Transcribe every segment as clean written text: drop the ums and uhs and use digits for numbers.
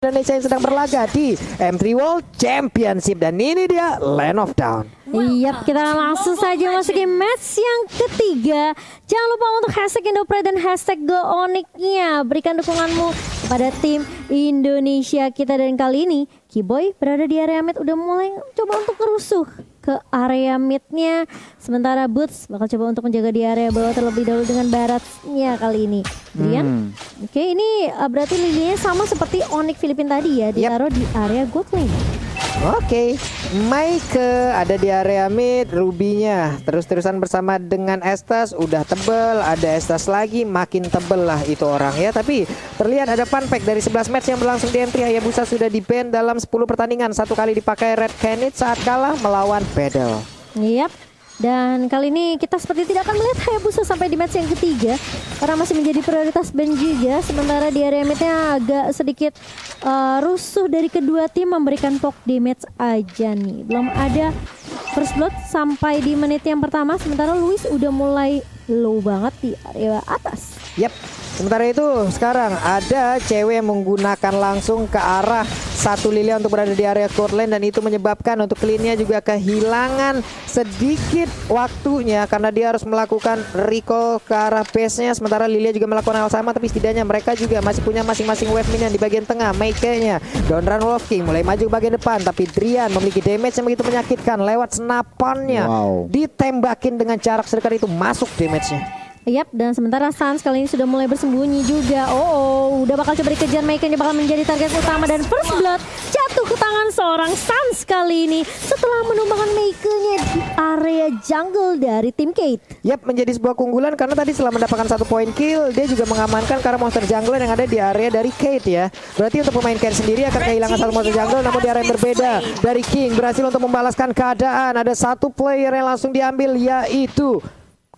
Indonesia yang sedang berlaga di M3 World Championship dan ini dia Land of Dawn. Iya, kita langsung saja masukin match yang ketiga. Jangan lupa untuk hashtag Indopre dan hashtag GoOnyx-nya. Berikan dukunganmu kepada tim Indonesia kita, dan kali ini Kiboy berada di area mid, udah mulai coba untuk merusuh ke area midnya. Sementara Boots bakal coba untuk menjaga di area bawah terlebih dahulu dengan baratnya kali ini. Brian, oke, ini berarti linianya sama seperti Onyx Filipina tadi ya, ditaruh di area gold lane. Oke, Mike ada di area mid, Ruby-nya terus-terusan bersama dengan Estes, udah tebel, ada Estes lagi, makin tebel lah itu orang ya. Tapi terlihat ada fun fact dari 11 match yang berlangsung di M3, Hayabusa sudah di-ban dalam 10 pertandingan, satu kali dipakai Red Canids saat kalah melawan Battle. Yap. Dan kali ini kita seperti tidak akan melihat Hayabusa sampai di match yang ketiga karena masih menjadi prioritas ban juga. Sementara di area midnya agak sedikit rusuh dari kedua tim, memberikan poke damage aja nih. Belum ada first blood sampai di menit yang pertama. Sementara Luis udah mulai low banget di area atas. Yap. Sementara itu sekarang ada cewek yang menggunakan langsung ke arah satu Lilia untuk berada di area court lane, dan itu menyebabkan untuk cleannya juga kehilangan sedikit waktunya karena dia harus melakukan recall ke arah base-nya. Sementara Lilia juga melakukan hal sama, tapi setidaknya mereka juga masih punya masing-masing wave minion di bagian tengah. Meike-nya Donran Wolf King mulai maju ke bagian depan, tapi Drian memiliki damage yang begitu menyakitkan lewat senapannya. Ditembakin dengan jarak sedekat itu masuk damage-nya. Yap, dan sementara Sans kali ini sudah mulai bersembunyi juga. Udah bakal coba dikejar. Meike-nya bakal menjadi target utama, dan first blood jatuh ke tangan seorang Sans kali ini setelah menumbangkan Meike-nya di area jungle dari tim Kate. Yap, menjadi sebuah keunggulan karena tadi setelah mendapatkan 1 poin kill, dia juga mengamankan karena monster jungle yang ada di area dari Kate ya. Berarti untuk pemain Kate sendiri akan kehilangan 1 monster jungle, namun di area yang berbeda dari King berhasil untuk membalaskan keadaan. Ada 1 player yang langsung diambil, yaitu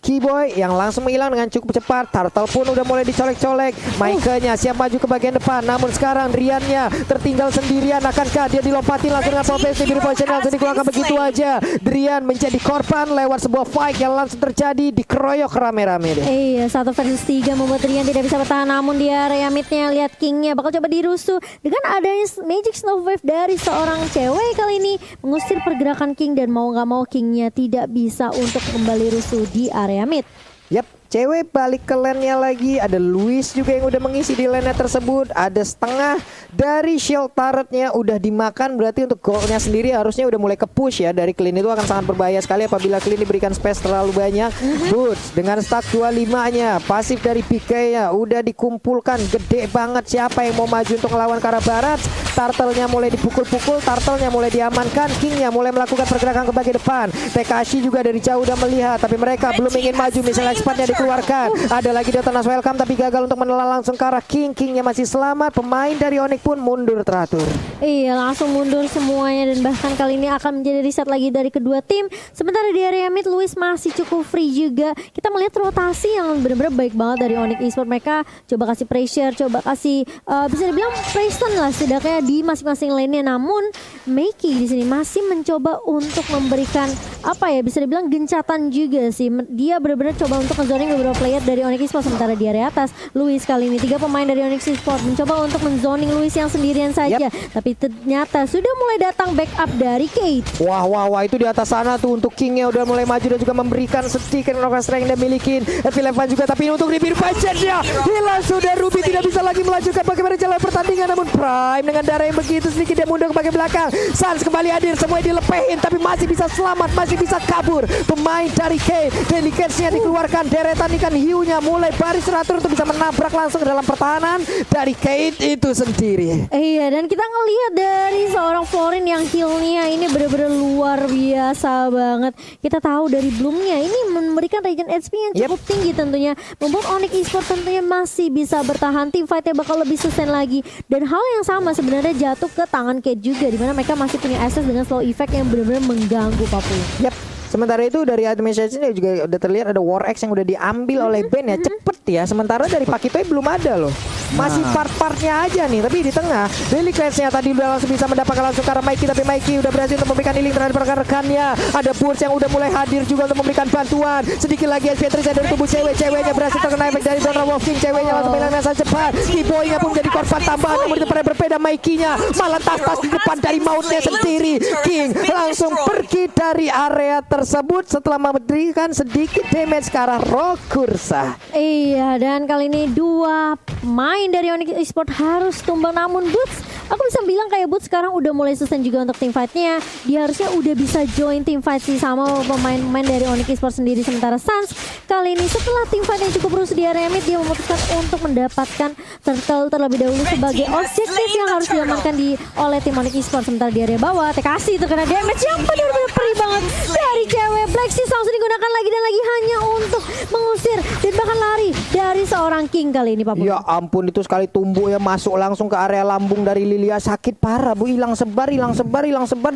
Kiboy yang langsung menghilang dengan cukup cepat. Turtle pun udah mulai dicolek-colek. Mike-nya siap maju ke bagian depan, namun sekarang Rian-nya tertinggal sendirian. Akankah dia dilompati langsung dengan profesi biru potion langsung dikeluarkan begitu aja. Rian menjadi korban lewat sebuah fight yang langsung terjadi, dikeroyok rame-rame deh. Iya, 1 versus 3 membuat Rian tidak bisa bertahan, namun di area midnya lihat King-nya bakal coba dirusuh dengan adanya Magic Snow Wave dari seorang cewek kali ini mengusir pergerakan King, dan mau nggak mau King-nya tidak bisa untuk kembali rusuh di area mid. Yap, cewek balik ke lane-nya lagi. Ada Luis juga yang udah mengisi di lane-nya tersebut. Ada setengah dari shield turret-nya udah dimakan. Berarti untuk goal-nya sendiri harusnya udah mulai ke-push ya. Dari Clean itu akan sangat berbahaya sekali apabila Clean diberikan space terlalu banyak. Boots dengan stack 25-nya, pasif dari PK-nya udah dikumpulkan gede banget. Siapa yang mau maju untuk melawan ke arah barat? Turtle-nya mulai dipukul-pukul, Turtle-nya mulai diamankan, King-nya mulai melakukan pergerakan ke bagian depan. Tekashi juga dari jauh udah melihat, tapi mereka belum ingin maju. Misalnya expert-nya dikeluarkan. Ada lagi Dotanas welcome, tapi gagal untuk menelan langsung ke arah King. King-nya masih selamat. Pemain dari Onyx pun mundur teratur. Iya, langsung mundur semuanya, dan bahkan kali ini akan menjadi reset lagi dari kedua tim. Sementara di area mid, Luis masih cukup free juga. Kita melihat rotasi yang benar-benar baik banget dari Onyx Esports. Mereka coba kasih pressure, coba kasih bisa dibilang Preston lah setidaknya di masing-masing lane-nya. Namun Meike di sini masih mencoba untuk memberikan apa ya, bisa dibilang gencatan juga sih. Dia benar-benar coba untuk ngezoning beberapa player dari Onyx Esports. Sementara di area atas, Luis kali ini 3 pemain dari Onyx Esports mencoba untuk menzoning Luis yang sendirian saja. Tapi ternyata sudah mulai datang backup dari Kate. Wah, itu di atas sana tuh untuk King-nya udah mulai maju dan juga memberikan sedikit strength yang dia milikin. Epilevan juga, tapi ini untuk Ribir Pancetnya hilang sudah. Ruby tidak bisa lagi melanjutkan bagaimana jalan pertandingan, namun Prime dengan darah yang begitu sedikit dia mundur ke bagian belakang. Sans kembali hadir, semuanya dilepehin, tapi masih bisa selamat, masih bisa kabur. Pemain dari Kate, Delicatesnya dikeluarkan, deretan ikan hiunya mulai baris teratur untuk bisa menabrak langsung ke dalam pertahanan dari Kate itu sendiri. Iya, dan kita ngelihat dari seorang Florin yang heal-nya ini benar-benar luar biasa banget. Kita tahu dari Bloom-nya ini memberikan regen HP yang cukup tinggi tentunya, membuat Onyx Esports tentunya masih bisa bertahan. Tim fight-nya bakal lebih sustain lagi, dan hal yang sama sebenarnya jatuh ke tangan Kate juga, dimana mereka masih punya access dengan slow effect yang benar-benar mengganggu Papu. Yap, Sementara itu dari administration juga udah terlihat ada War X yang udah diambil oleh Ben ya, cepet ya. Sementara dari Pakitoy belum ada loh. Masih part-partnya aja nih, tapi di tengah Daily Clash-nya tadi udah langsung bisa mendapatkan langsung ke arah Mikey, tapi Mikey udah berhasil untuk memberikan healing terhadap rekan-rekannya. Ada Burst yang udah mulai hadir juga untuk memberikan bantuan. Sedikit lagi SP terjadi dari tubuh cewek-ceweknya berhasil terkena efek dari Donald Wolfing. Ceweknya langsung hilang dengan sangat cepat. Keyboy-nya pun menjadi korban tambahan, namun itu pada berbeda. Mikey-nya malah tas-tas di depan dari mautnya sendiri. King langsung pergi dari area tersebut setelah memberikan sedikit damage ke arah Rokursa. Iya, dan kali ini 2 main dari Onyx Esports harus tumbang, namun Boots, aku bisa bilang kayak Boots sekarang udah mulai sustain juga untuk team fight-nya. Dia harusnya udah bisa join team fight sih sama pemain-pemain dari Onyx Esports sendiri. Sementara Sans kali ini setelah team fight yang cukup rusuh di area mid, dia memutuskan untuk mendapatkan turtle terlebih dahulu sebagai objektif yang harus diamankan oleh tim Onyx Esports. Sementara di area bawah, TKC terkena damage yang benar-benar perih banget dari cewek. Black Seas langsung digunakan lagi dan lagi hanya untuk mengusir dan bahkan lari dari seorang King kali ini, Pak Bung. Ya ampun, itu sekali tumbuk ya masuk langsung ke area lambung dari Lilia, sakit parah Bu, hilang sebar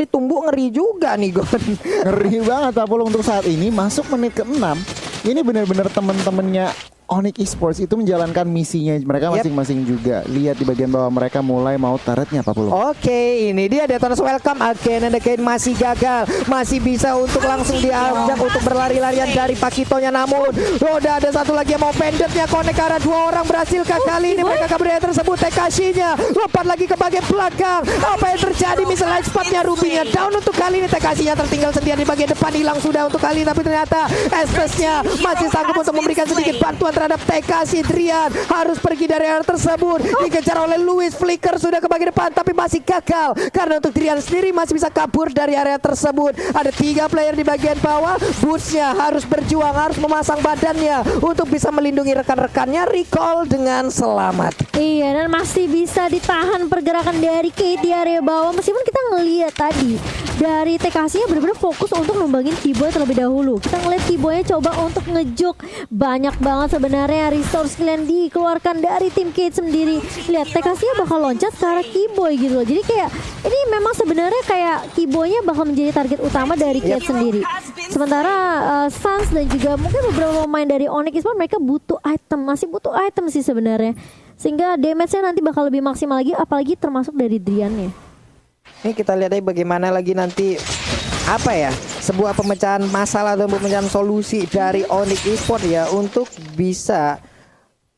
ditumbuk, ngeri juga nih Gon. Ngeri banget Pak Pulung untuk saat ini. Masuk menit ke-6, ini benar-benar teman-temannya Onyx Esports itu menjalankan misinya mereka masing-masing juga. Lihat di bagian bawah mereka mulai mau turretnya Pak Pulung. Oke, ini dia Detona's welcome again and again, masih gagal. Masih bisa untuk langsung diajak untuk berlari-larian dari Pakitonya, namun udah ada satu lagi yang mau pendetnya connect ke arah 2 orang. Berhasilkah kali ini mereka kabur dari tersebut? TKC-nya lompat lagi ke bagian belakang. Apa yang terjadi? Misalnya spotnya Ruby-nya down untuk kali ini. TKC-nya tertinggal sendirian di bagian depan, hilang sudah untuk kali ini, tapi ternyata Estes-nya masih sanggup untuk memberikan sedikit bantuan terhadap TKC. Drian harus pergi dari area tersebut, dikejar oleh Louis. Flicker sudah ke bagian depan tapi masih gagal karena untuk Drian sendiri masih bisa kabur dari area tersebut. Ada 3 player di bagian bawah. Boots-nya harus berjuang, harus memasang badannya untuk bisa melindungi rekan-rekannya. Recall dengan selamat. Iya, dan masih bisa ditahan pergerakan dari Kate di area bawah. Meskipun kita ngelihat tadi dari TKC-nya benar-benar fokus untuk numbangin Keyboy terlebih dahulu. Kita ngeliat Keyboy-nya coba untuk ngejuk. Banyak banget sebenarnya resource kalian dikeluarkan dari tim Kate sendiri. Lihat, TKC-nya bakal loncat ke arah Keyboy gitu loh. Jadi kayak ini memang sebenarnya kayak Keyboy-nya bakal menjadi target utama dari Kate sendiri. Sementara Sans dan juga mungkin beberapa pemain dari Onyx Esports mereka butuh item, masih butuh item sih sebenarnya. Sehingga damage-nya nanti bakal lebih maksimal lagi, apalagi termasuk dari Drian-nya. Ini kita lihat aja bagaimana lagi nanti apa ya, sebuah pemecahan masalah atau pemecahan solusi dari Onyx Esports ya untuk bisa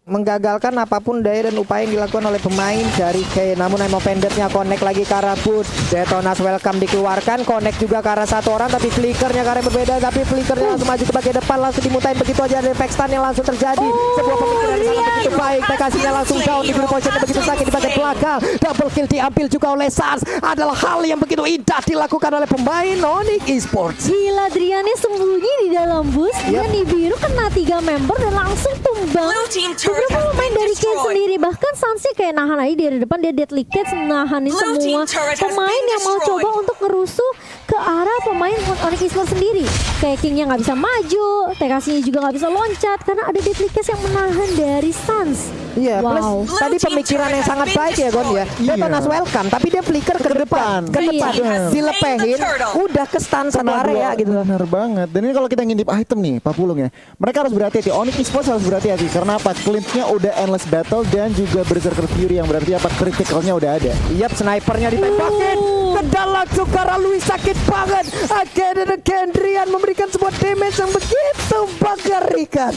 menggagalkan apapun daya dan upaya yang dilakukan oleh pemain dari K. Namun Emo Pendetnya connect lagi ke arah Boots. Detona's welcome dikeluarkan, connect juga ke arah 1 orang, tapi flickernya ke arah yang berbeda, tapi flickernya langsung maju ke bagian depan, langsung dimutain begitu aja. Ada efek stun yang langsung terjadi. Sebuah pemikiran yang sangat begitu baik. TKC-nya langsung down, di positionnya begitu sakit di bagian belakang. Double kill diambil juga oleh Sans. Adalah hal yang begitu indah dilakukan oleh pemain Onyx Esports. Gila, Driannya sembunyi di dalam bus. Dia nih biru kena 3 member dan langsung tumbang. Beberapa pemain dari Kate sendiri, bahkan Sansnya kayak nahan aja dari depan. Dia deadly Kate nahanin semua pemain yang mau coba untuk ngerusuh ke arah pemain Onyx Esports sendiri. Kayak King-nya nggak bisa maju, TKC-nya juga nggak bisa loncat karena ada deadly Kate yang menahan dari Sans. Iya, plus tadi pemikiran yang sangat baik ya Gon ya. Dia Detona's welcome, tapi dia flicker ke depan, dilepehin, udah ke stun satu area gitu. Benar banget. Dan ini kalau kita ngintip item nih, Pak Pulung ya, mereka harus berhati-hati. Onyx Esports harus berhati-hati karena apa? Cleanse-nya udah endless battle dan juga Berserker Fury yang berarti apa? Criticalnya udah ada. Yap, snipernya ditembakin ke dalam Sukara. Louis sakit banget. Again Drian memberikan sebuah damage yang begitu mengerikan.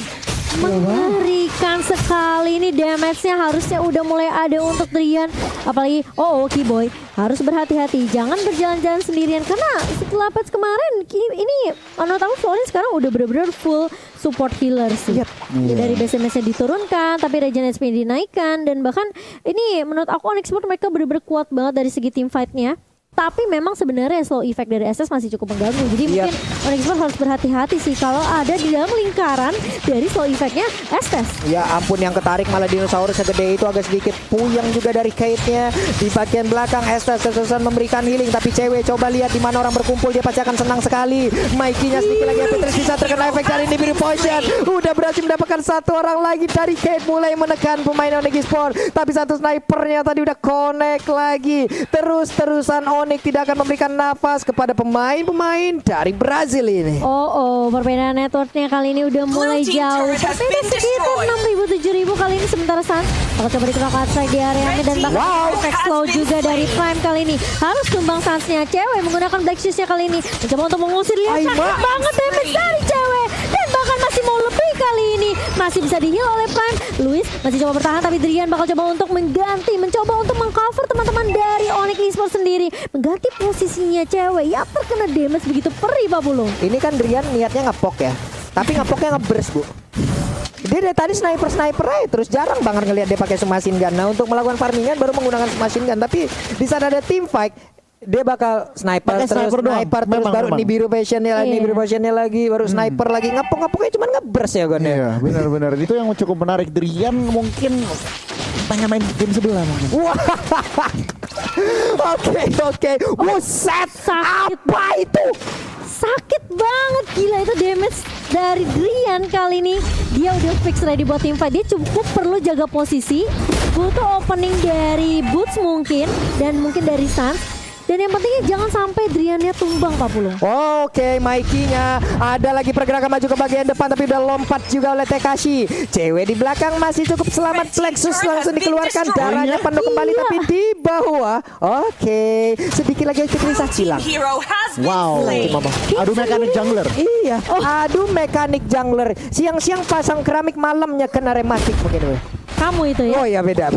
Mengerikan sekali ini, damage-nya harusnya udah mulai ada untuk Drian. Apalagi Keyboy harus berhati-hati, jangan berjalan-jalan sendirian karena setelah patch kemarin ini menurut aku Florin sekarang udah benar-benar full support healer sih. Dari BSMS-nya diturunkan tapi regen HP dinaikkan, dan bahkan ini menurut aku Onyx Esports mereka benar-benar kuat banget dari segi team fight-nya. Tapi memang sebenarnya slow effect dari SS masih cukup mengganggu. Jadi mungkin Onyx Esports harus berhati-hati sih kalau ada di dalam lingkaran dari slow effectnya SS. Ya ampun, yang ketarik malah dinosaurus segede itu agak sedikit puyeng juga dari Kate-nya. Di bagian belakang SS terusan memberikan healing, tapi cewek coba lihat di mana orang berkumpul, dia pasti akan senang sekali. Mikey-nya sedikit lagi yang tersisa terkena efek dari Nibiru Poison. Udah berhasil mendapatkan 1 orang lagi dari Kate, mulai menekan pemain Onyx Esports. Tapi satu snipernya tadi udah connect lagi. Terus-terusan Onyx tidak akan memberikan nafas kepada pemain-pemain dari Brazil ini. Perbedaan networknya kali ini udah mulai jauh. Berbeda sekitar 6.000 7.000 kali ini, sementara Sans bakal coba dikerokat strike di area ini dan bakal efek slow juga dari Prime kali ini. Harus tumbang Sansnya. Cewek menggunakan Black Shoes-nya kali ini mencoba untuk mengusir. Lihat sakit banget damage dari cewek dan bahkan masih mau lebih kali ini. Masih bisa di-heal oleh Prime. Luis masih coba bertahan tapi Drian bakal coba untuk mencoba untuk mengcover teman-teman dari Onyx Esports sendiri. Mengganti posisinya cewek yang terkena damage begitu perih Pak Pulung. Ini kan Drian niatnya ngepok ya. Tapi ngepoknya ngebers, Bu. Dia dari tadi sniper aja, terus jarang banget ngelihat dia pakai submachine gun. Nah, untuk melakukan farmingan baru menggunakan submachine gun. Tapi di saat ada team fight, dia bakal sniper Pakai terus sniper doang. sniper terus Memang, baru memang. Nibiru passionnya lagi, Nibiru passionnya lagi, baru sniper lagi, ngepok-ngepoknya cuman ngebers ya Gon ya. Iya, benar-benar itu yang cukup menarik. Drian mungkin pengen main game sebelah mungkin. Wah. Oke. Buset. Sakit. Apa itu? Sakit banget, gila itu damage dari Drian kali ini. Dia udah fix ready buat team fight. Dia cukup perlu jaga posisi, butuh opening dari Boots mungkin, dan mungkin dari Sans. Dan yang pentingnya jangan sampai Driannya tumbang Pak Pulung. Oke, Mikey-nya ada lagi pergerakan maju ke bagian depan tapi udah lompat juga oleh Tekashi. Cewek di belakang masih cukup selamat. Plexus langsung dikeluarkan, darahnya penuh kembali tapi di bawah. Oke, sedikit lagi bisa hilang. Wow, mama. Aduh mekanik jungler. Iya, aduh mekanik jungler. Siang-siang pasang keramik, malamnya kena rematik mungkin. Kamu itu ya. Oh ya beda.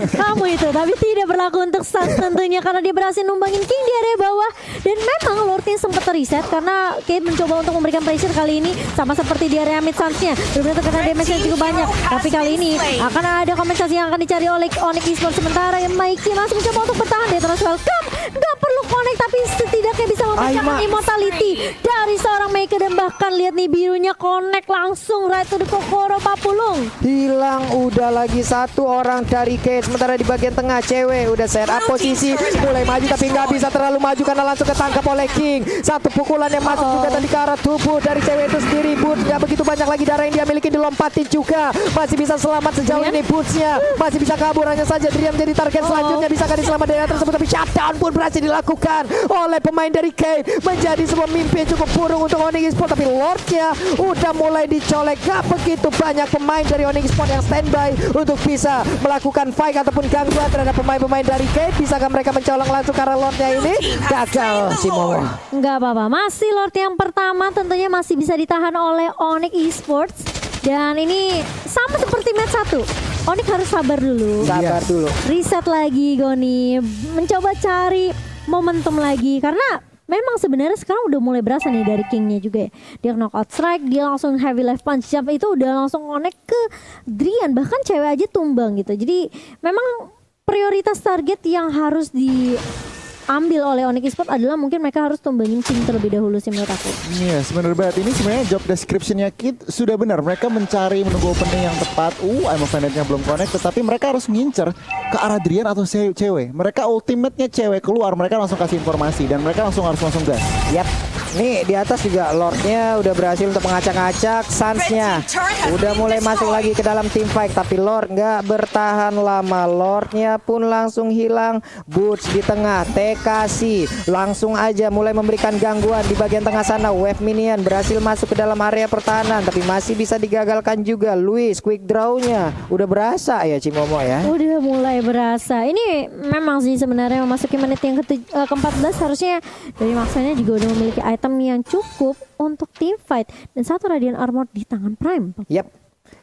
Kamu itu, tapi tidak berlaku untuk Sans tentunya karena dia berhasil numbangin King di area bawah. Dan memang Lordnya sempat reset karena Kate mencoba untuk memberikan pressure kali ini sama seperti di area mid Sansnya. Benar-benar terkena damage yang cukup banyak. Tapi kali ini akan ada kompensasi yang akan dicari oleh Onyx Esports. Sementara yang Mikey masih mencoba untuk bertahan. Dia terus welcome. Gak perlu connect tapi setidaknya bisa memecahkan immortality dari seorang Maker. Dan bahkan lihat nih birunya connect langsung right to the Kokoro Pak Pulung. Hilang udah lagi satu orang dari Kate. Sementara di bagian tengah cewek udah set up posisi, mulai maju tapi nggak bisa terlalu maju karena langsung ketangkap oleh King. Satu pukulan yang masuk juga tadi ke arah tubuh dari cewek itu sendiri. Boots nggak begitu banyak lagi darah yang dia miliki, dilompatin juga. Masih bisa selamat sejauh ini Bootsnya. Masih bisa kabur, hanya saja Drian menjadi target selanjutnya. Bisakah diselamat dari tersebut tapi shutdown pun berhasil dilakukan oleh pemain dari Kate. Menjadi sebuah mimpi yang cukup buruk untuk Onyx Esports tapi Lordnya udah mulai dicolek. Gak begitu banyak pemain dari Onyx Esports yang standby untuk bisa melakukan fight ataupun gangguan terhadap pemain-pemain dari Kate. Bisakah mereka mencolong langsung karena Lordnya ini gagal si Momo. Enggak apa-apa, masih Lord yang pertama tentunya masih bisa ditahan oleh Onyx Esports. Dan ini sama seperti match 1, Onyx harus sabar dulu. Sabar dulu. Reset lagi Goni, mencoba cari momentum lagi karena memang sebenarnya sekarang udah mulai berasa nih dari Kingnya juga ya. Dia knockout strike, dia langsung heavy left punch jump itu udah langsung connect ke Drian, bahkan cewek aja tumbang gitu. Jadi memang prioritas target yang harus diambil oleh Onyx Esports adalah mungkin mereka harus tumbangin King terlebih dahulu sih menurut aku. Iya, sebenarnya banget. Ini sebenarnya job description-nya Kid sudah benar. Mereka mencari menunggu opening yang tepat. I'm offended-nya belum connect, tetapi mereka harus ngincer ke arah Drian atau cewek. Mereka ultimate-nya cewek keluar, mereka langsung kasih informasi dan mereka langsung gas. Yap. Nih di atas juga Lordnya udah berhasil untuk mengacak-acak. Sansnya udah mulai masuk lagi ke dalam team fight tapi Lord nggak bertahan lama. Lordnya pun langsung hilang. Boots di tengah, Tekashi langsung aja mulai memberikan gangguan di bagian tengah sana. Wave minion berhasil masuk ke dalam area pertahanan tapi masih bisa digagalkan juga. Luis quick draw-nya udah berasa ya Cimomo ya. Udah mulai berasa. Ini memang sih sebenarnya memasuki menit yang ke-14 harusnya dari maksanya juga udah memiliki item yang cukup untuk team fight dan satu Radiant Armor di tangan Prime. Yap.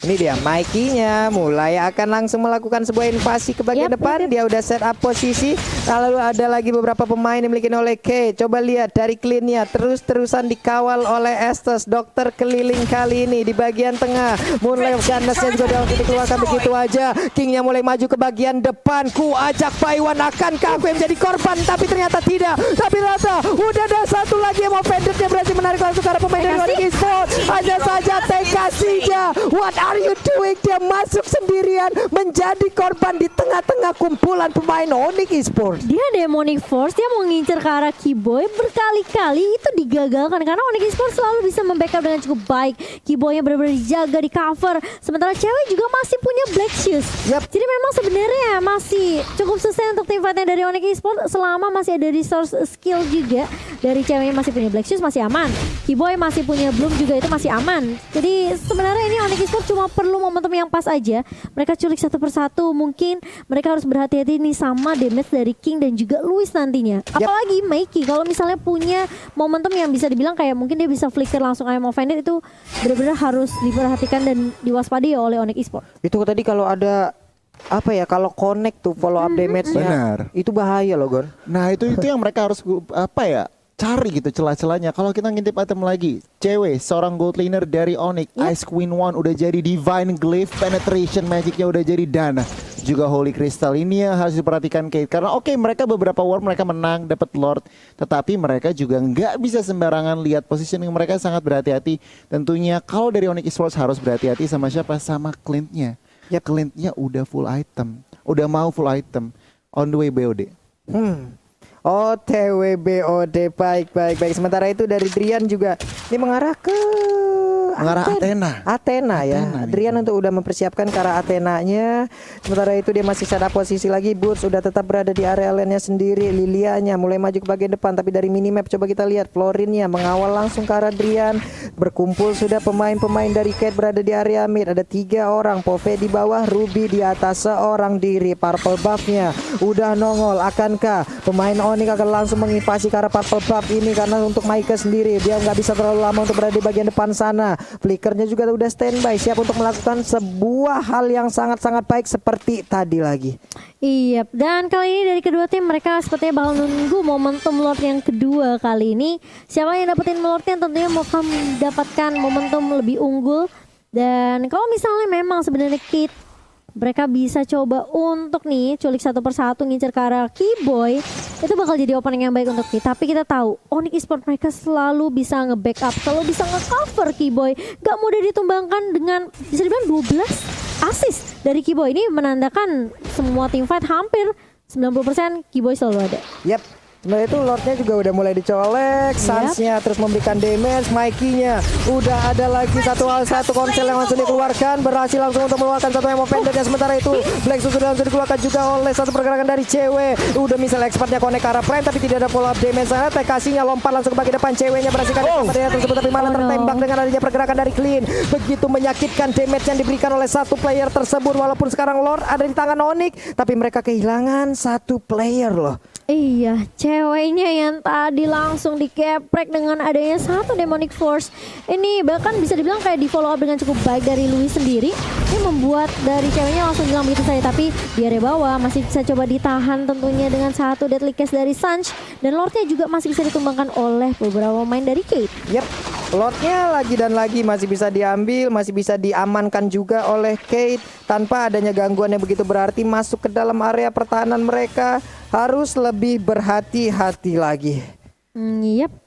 Ini dia Mikey-nya mulai akan langsung melakukan sebuah invasi ke bagian depan. Dia udah set up posisi. Lalu ada lagi beberapa pemain yang dimiliki oleh K. Coba lihat dari clean-nya terus-terusan dikawal oleh Estes. Dokter keliling kali ini di bagian tengah. Mulai Ganesnya juga udah dikeluarkan begitu aja. King-nya mulai maju ke bagian depan. Ku ajak Paiwan, akankah aku yang menjadi korban? Tapi ternyata tidak. Tapi rata udah ada satu lagi yang mau pendetnya berhasil menarik langsung ke arah pemain dari Onyx Esports. out. Hanya saja TKC-nya. What are you doing? Dia masuk sendirian menjadi korban di tengah-tengah kumpulan pemain Onyx Esports. Dia Demonic Force, dia mau ngincer ke arah Keyboy berkali-kali itu digagalkan karena Onyx Esports selalu bisa membackup dengan cukup baik. Keyboynya benar-benar dijaga di cover, sementara cewek juga masih punya Black Shoes. Jadi memang sebenarnya masih cukup susah untuk tim fightnya dari Onyx Esports selama masih ada resource skill juga dari ceweknya masih punya Black Shoes masih aman. Keyboy masih punya Bloom juga itu masih aman. Jadi sebenarnya ini Onyx Esports cuma perlu momentum yang pas aja. Mereka culik satu persatu, mungkin mereka harus berhati-hati nih sama damage dari King dan juga Luis nantinya. Apalagi Mikey kalau misalnya punya momentum yang bisa dibilang kayak mungkin dia bisa flicker langsung I'm offended, itu benar-benar harus diperhatikan dan diwaspadai oleh Onyx Esports. Itu tadi kalau ada apa ya, kalau connect tuh follow up damage-nya Benar. itu bahaya loh Gon. Nah itu yang mereka harus apa ya, cari gitu celah-celahnya. Kalau kita ngintip item lagi, cewek seorang gold laner dari Onyx, Ice Queen One udah jadi Divine Glyph, penetration magicnya udah jadi Dana, juga Holy Crystal. Ini yang harus diperhatikan Kate, karena oke, mereka beberapa war mereka menang dapat Lord, tetapi mereka juga nggak bisa sembarangan lihat positioning, mereka sangat berhati-hati. Tentunya kalau dari Onyx Esports harus berhati-hati sama siapa, sama Clint-nya. Clint-nya udah full item, udah mau full item, on the way BOD. OTW BOD, baik. Sementara itu dari Drian juga ini mengarah ke Athena ya. Drian untuk udah mempersiapkan ke arah Athenanya. Sementara itu dia masih ada posisi lagi. Boots sudah tetap berada di area lane-nya sendiri. Lilianya mulai maju ke bagian depan, tapi dari minimap coba kita lihat Florinnya mengawal langsung ke arah Drian. Berkumpul sudah pemain-pemain dari Kate berada di area mid. Ada 3 orang, Pove di bawah, Ruby di atas seorang diri. Purple buff-nya udah nongol. Akankah pemain Onyx akan langsung menginvasi ke arah purple buff ini? Karena untuk Maika sendiri dia nggak bisa terlalu lama untuk berada di bagian depan sana. Flickernya juga udah standby, siap untuk melakukan sebuah hal yang sangat-sangat baik seperti tadi lagi. Iya, dan kali ini dari kedua tim mereka sepertinya bakal nunggu momentum Lord yang kedua kali ini. Siapa yang dapetin Lordnya tentunya mau mendapatkan momentum lebih unggul. Dan kalau misalnya memang sebenarnya Kate mereka bisa coba untuk nih culik satu persatu ngincer ke arah Keyboy, itu bakal jadi opening yang baik untuk kita. Tapi kita tahu Onyx Esports mereka selalu bisa nge-backup, selalu bisa nge-cover Keyboy. Gak mudah ditumbangkan dengan bisa dibilang 12 assist dari Keyboy. Ini menandakan semua team fight hampir 90% Keyboy selalu ada. Sebenarnya itu Lordnya juga udah mulai dicolek, Suns-nya terus memberikan damage, Mikey-nya udah ada lagi satu konsel yang langsung dikeluarkan, berhasil langsung untuk mengeluarkan satu emo pendek. Dan sementara itu Black Shoes sudah langsung dikeluarkan juga oleh satu pergerakan dari cewek. Udah misalnya expertnya connect ke arah Prime tapi tidak ada follow up damage sana. TKC-nya lompat langsung ke bagian depan, ceweknya berhasil pada tersebut tapi malah tertembak dengan adanya pergerakan dari Clean. Begitu menyakitkan damage yang diberikan oleh satu player tersebut. Walaupun sekarang Lord ada di tangan Onyx, tapi mereka kehilangan satu player loh. Iya, ceweknya yang tadi langsung dikeprek dengan adanya satu Demonic Force. Ini bahkan bisa dibilang kayak di follow up dengan cukup baik dari Louis sendiri. Ini membuat dari ceweknya langsung hilang begitu saja. Tapi di area bawah masih bisa coba ditahan tentunya dengan satu Deadly Cast dari Sanch. Dan Lordnya juga masih bisa ditumbangkan oleh beberapa pemain dari Kate. Lordnya lagi dan lagi masih bisa diambil, masih bisa diamankan juga oleh Kate tanpa adanya gangguan yang begitu berarti masuk ke dalam area pertahanan mereka. Harus lebih berhati-hati lagi.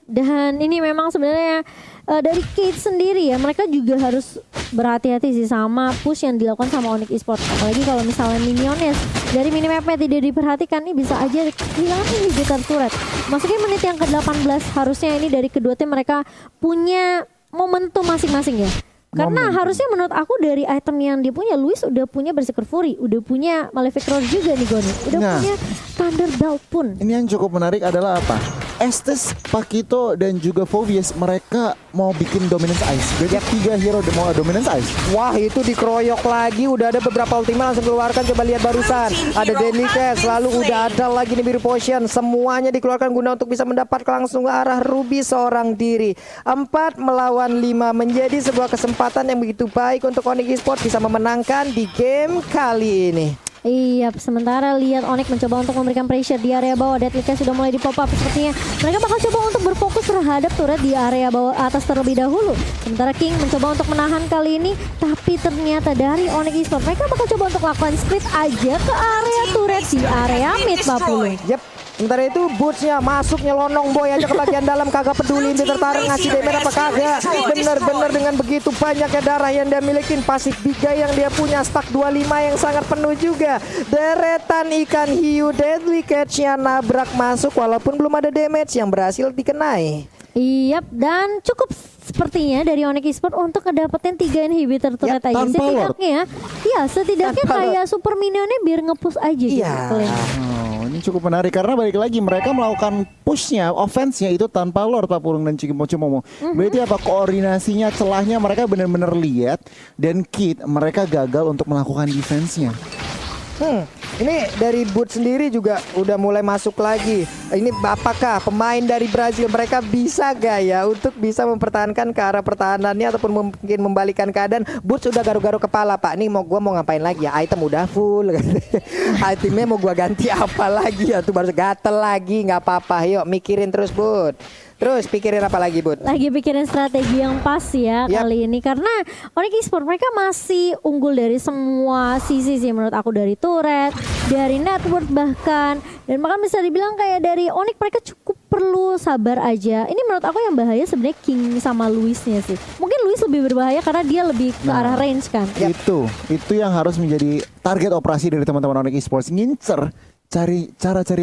Dan ini memang sebenarnya dari Kate sendiri ya, mereka juga harus berhati-hati sih sama push yang dilakukan sama Onyx Esports. Apalagi kalau misalnya minionnya dari minimapnya tidak diperhatikan, ini bisa aja kehilangan ini Jupiter Turret. Masukin menit yang ke-18, harusnya ini dari kedua tim mereka punya momentum masing-masing ya. Karena harusnya menurut aku dari item yang dia punya, Luis udah punya Berserker Fury, udah punya Malefic Roar juga nih Goni, udah punya Thunder Belt pun. Ini yang cukup menarik adalah apa? Estes, Pakito, dan juga Phoveus mereka mau bikin Dominance Ice. Jadi 3 hero mau Dominance Ice. Wah, itu dikeroyok lagi. Udah ada beberapa ultima langsung keluarkan. Coba lihat barusan. Ada Deadly Cast, lalu udah ada lagi nih Biru Potion. Semuanya dikeluarkan guna untuk bisa mendapat langsung ke arah Ruby seorang diri. 4 melawan 5 menjadi sebuah kesempatan yang begitu baik untuk Onyx Esports bisa memenangkan di game kali ini. Iya, sementara lihat Onyx mencoba untuk memberikan pressure di area bawah. Deadly Cast sudah mulai di pop up sepertinya. Mereka bakal coba untuk berfokus terhadap turret di area bawah atas terlebih dahulu. Sementara King mencoba untuk menahan kali ini, tapi ternyata dari Onyx Esports mereka bakal coba untuk lakukan split aja ke area turret di area mid Papulu. Sementara itu Boots-nya masuk nyelonong boy aja ke bagian dalam, kagak peduli dia tertarik ngasih damage apa kagak. Bener-bener dengan begitu banyaknya darah yang dia milikin, pasif biga yang dia punya, stack 25 yang sangat penuh juga. Deretan ikan hiu deadly catch-nya nabrak masuk walaupun belum ada damage yang berhasil dikenai. Iya, dan cukup sepertinya dari Onyx Esports untuk ngedapetin 3 inhibitor turret aja. tanpa Lord. Setidaknya Tanpa kayak super minionnya biar nge-push aja gitu. Iya. Kalian. Oh, ini cukup menarik karena balik lagi mereka melakukan pushnya, offense-nya itu tanpa Lord Pak Pulung dan Cimomo. Berarti apa koordinasinya, celahnya mereka benar-benar lihat, dan Kid mereka gagal untuk melakukan defense-nya. Ini dari Boots sendiri juga udah mulai masuk lagi. Ini apakah pemain dari Brazil mereka bisa gak ya untuk bisa mempertahankan ke arah pertahanannya ataupun mungkin membalikan keadaan? Boots udah garuk-garuk kepala, Pak. Nih mau ngapain lagi ya? Item udah full. Itemnya mau gua ganti apa lagi ya? Tuh baru gatel lagi, nggak apa-apa. Yuk mikirin terus, Bud. Terus pikirin apa lagi, Bud? Lagi pikirin strategi yang pas ya kali ini, karena Onyx Esports mereka masih unggul dari semua sisi sih menurut aku, dari turret, dari network bahkan, dan bahkan bisa dibilang kayak dari Onyx mereka cukup perlu sabar aja. Ini menurut aku yang bahaya sebenarnya King sama Luisnya sih. Mungkin Luis lebih berbahaya karena dia lebih ke arah range kan. Itu yang harus menjadi target operasi dari teman-teman Onyx Esports, ngincer cari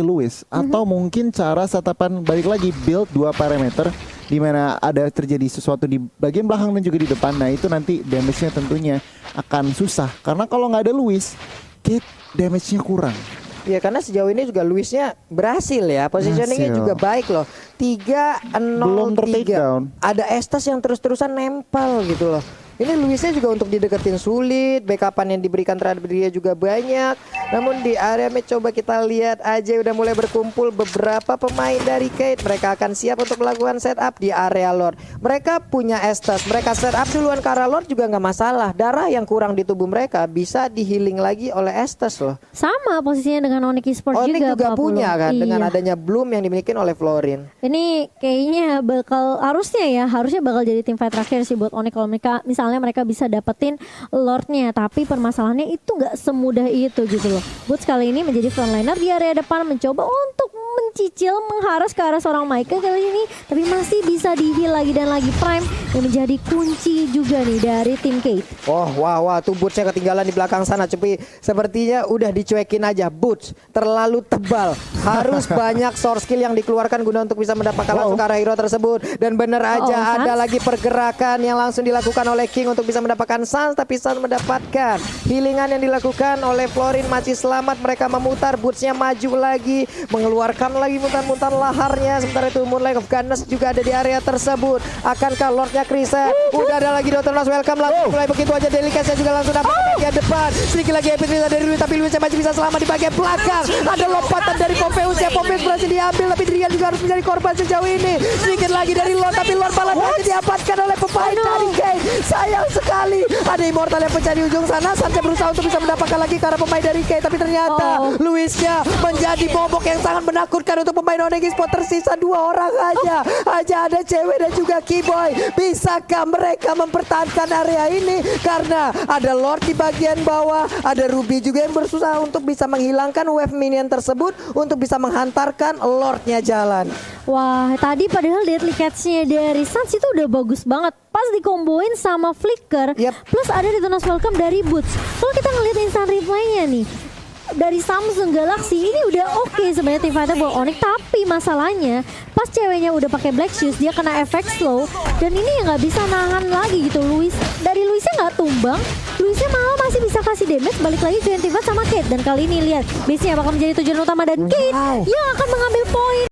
Luis, atau mungkin cara setapan balik lagi build 2 parameter di mana ada terjadi sesuatu di bagian belakang dan juga di depan. Nah itu nanti damage-nya tentunya akan susah karena kalau nggak ada Luis, Kid damage-nya kurang. Ya karena sejauh ini juga Luisnya berhasil ya, positioningnya juga baik loh. 3-0-3. Ada Estes yang terus-terusan nempel gitu loh. Ini Luisnya juga untuk dideketin sulit, backupan yang diberikan terhadap dia juga banyak. Namun di area mid coba kita lihat aja udah mulai berkumpul beberapa pemain dari Kate. Mereka akan siap untuk melakukan setup di area Lord. Mereka punya Estes, mereka setup duluan ke arah Lord juga nggak masalah. Darah yang kurang di tubuh mereka bisa di-healing lagi oleh Estes loh. Sama posisinya dengan Onyx Esports Onyx juga Pak punya Pulung. kan dengan Iya. adanya Bloom yang dimiliki oleh Florin. Ini kayaknya harusnya bakal jadi tim fight terakhir sih buat Onyx kalau mereka bisa dapetin Lordnya, tapi permasalahannya itu nggak semudah itu gitu loh. Boots kali ini menjadi frontliner di area depan, mencoba untuk mencicil mengharas ke arah seorang Michael kali ini, tapi masih bisa di-heal lagi dan lagi. Prime yang menjadi kunci juga nih dari tim Kate. Oh wah tuh Bootsnya ketinggalan di belakang sana, tapi sepertinya udah dicuekin aja. Boots terlalu tebal, harus banyak source skill yang dikeluarkan guna untuk bisa mendapatkan langsung ke arah hero tersebut. Dan bener aja ada lagi pergerakan yang langsung dilakukan oleh King untuk bisa mendapatkan Sans, tapi Sans mendapatkan healingan yang dilakukan oleh Florin masih selamat. Mereka memutar, Bootsnya maju lagi, mengeluarkan lagi mutan-mutan laharnya. Sementara itu Moonlight of Ganes juga ada di area tersebut. Akankah Lordnya Krisa? Udah ada lagi Dr. Nos, welcome langsung mulai begitu aja. Delicatesnya juga langsung dapat di bagian depan. Sedikit lagi Epic Risa dari Luis, tapi Luisnya masih bisa selamat di bagian belakang. Ada lompatan dari Popheus ya, Popheus berhasil diambil, tapi Drian juga harus menjadi korban sejauh ini. Sedikit lagi dari Lord, tapi Lord malah berhasil diamankan oleh pemain dari Kate. Sayang sekali, ada Immortal yang pecah di ujung sana. Sanchez berusaha untuk bisa mendapatkan lagi ke arah pemain dari Kate, tapi ternyata Luisnya menjadi bobok yang sangat menakutkan untuk pemain Onyx Esports. Tersisa 2 orang aja ada cewek dan juga Keyboy. Bisakah mereka mempertahankan area ini? Karena ada Lord di bagian bawah, ada Ruby juga yang berusaha untuk bisa menghilangkan wave minion tersebut untuk bisa menghantarkan Lordnya jalan. Wah, tadi padahal deadly catch-nya dari Sans itu udah bagus banget. Pas dikomboin sama Flicker, plus ada Detona's Welcome dari Boots. Kalau kita ngeliat instant reply-nya nih, dari Samsung Galaxy ini udah oke sebenarnya tim fighter buat Onyx, tapi masalahnya pas ceweknya udah pakai Black Shoes dia kena efek slow dan ini ya nggak bisa nahan lagi gitu. Luisnya nggak tumbang, Luisnya malah masih bisa kasih damage. Balik lagi ke tim fight sama Kate, dan kali ini lihat base-nya bakal menjadi tujuan utama dan Kate yang akan mengambil poin.